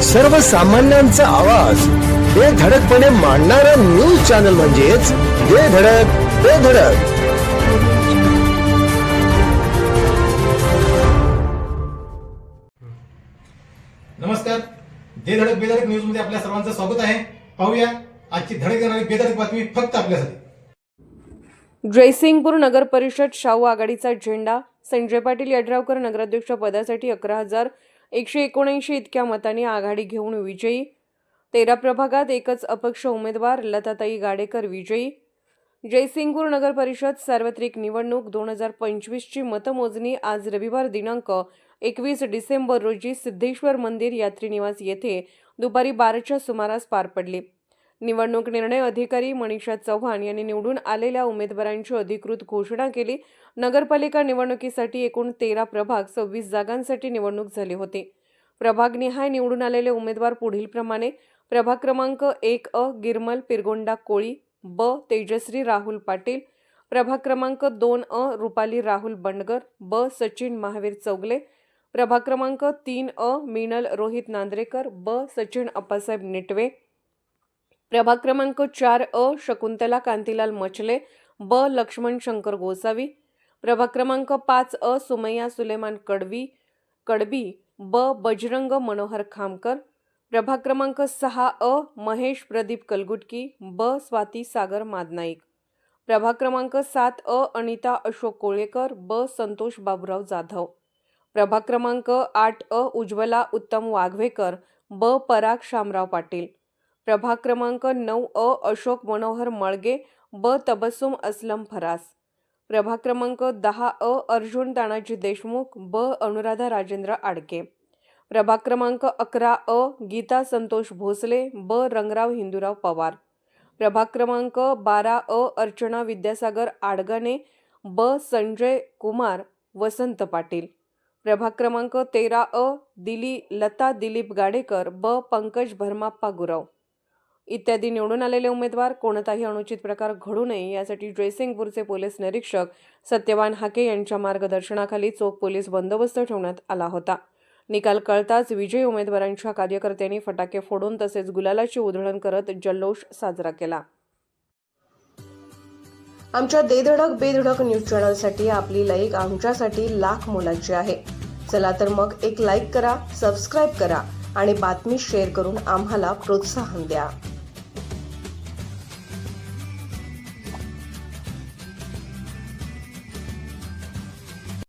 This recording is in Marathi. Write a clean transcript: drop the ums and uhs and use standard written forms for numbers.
सर्वसामान्यांचा आवाज बेधडकपणे मांडणारा न्यूज चॅनल म्हणजेच बेधडक. नमस्कार, धडक बेधडक न्यूज मध्ये आपल्या सर्वांचं स्वागत आहे. पाहूया आजची धडक देणारी बेधडक बातमी फक्त आपल्यासाठी. जयसिंगपूर नगर परिषद शाहू आघाडीचा झेंडा. संजय पाटील यड्रावकर नगराध्यक्ष पदासाठी 11,179 इतक्या मतांनी आघाडी घेऊन विजयी. 13 प्रभागात एकच अपक्ष उमेदवार लताताई गाडेकर विजयी. जयसिंगपूर नगर परिषद सार्वत्रिक निवडणूक 2025 ची मतमोजणी आज रविवार दिनांक 21 डिसेंबर रोजी सिद्धेश्वर मंदिर यात्री निवास येथे दुपारी 12च्या सुमारास पार पडली. निवडणूक निर्णय अधिकारी मनीषा चव्हाण यांनी निवडून आलेल्या उमेदवारांची अधिकृत घोषणा केली. नगरपालिका निवडणुकीसाठी एकूण 13 प्रभाग 26 जागांसाठी निवडणूक झाली होती. प्रभागनिहाय निवडून आलेले उमेदवार पुढीलप्रमाणे: प्रभाग क्रमांक 1 गिरमल पिरगोंडा कोळी, ब तेजश्री राहुल पाटील. प्रभाग क्रमांक 2 रुपाली राहुल बंडगर, ब सचिन महावीर चौगले. प्रभाग क्रमांक 3 मीनल रोहित नांद्रेकर, ब सचिन अप्पासाहेब निटवे. प्रभाग क्रमांक 4 शकुंतला कांतीलाल मचले, ब लक्ष्मण शंकर गोसावी. प्रभाग क्रमांक 5 सुमैया सुलेमान कडबी, ब बजरंग मनोहर खामकर. प्रभाग क्रमांक 6 महेश प्रदीप कलगुटकी, ब स्वाती सागर मादनाईक. प्रभाग क्रमांक 7 अनिता अशोक कोळेकर, ब संतोष बाबूराव जाधव. प्रभाग क्रमांक 8 उज्ज्वला उत्तम वाघवेकर, ब पराग शामराव पाटील. प्रभाग क्रमांक 9 अशोक मनोहर मळगे, ब तबस्सुम असलम फरास. प्रभाग क्रमांक 10 अर्जुन तानाजी देशमुख, ब अनुराधा राजेंद्र आडके. प्रभाग क्रमांक 11 गीता संतोष भोसले, ब रंगराव हिंदूराव पवार. प्रभाग क्रमांक 12 अर्चना विद्यासागर आडगणे, ब संजय कुमार वसंत पाटील. प्रभाग क्रमांक 13 लता दिलीप गाडेकर, ब पंकज भरमाप्पा गुरव इत्यादी निवडून आलेले उमेदवार. कोणताही अनुचित प्रकार घडू नये यासाठी जयसिंगपूरचे पोलीस निरीक्षक सत्यवान हाके यांच्या मार्गदर्शनाखाली चोख पोलीस बंदोबस्त ठेवण्यात आला होता. निकाल कळताच विजयी उमेदवारांच्या कार्यकर्त्यांनी फटाके फोडून तसेच गुलालाची उधळण करत जल्लोष साजरा केला. आमच्या धडक बेधडक न्यूज चॅनलसाठी आपली लाईक आमच्यासाठी लाख मोलाची आहे. चला तर मग एक लाईक करा, सबस्क्राईब करा आणि बातमी शेअर करून आम्हाला प्रोत्साहन द्या.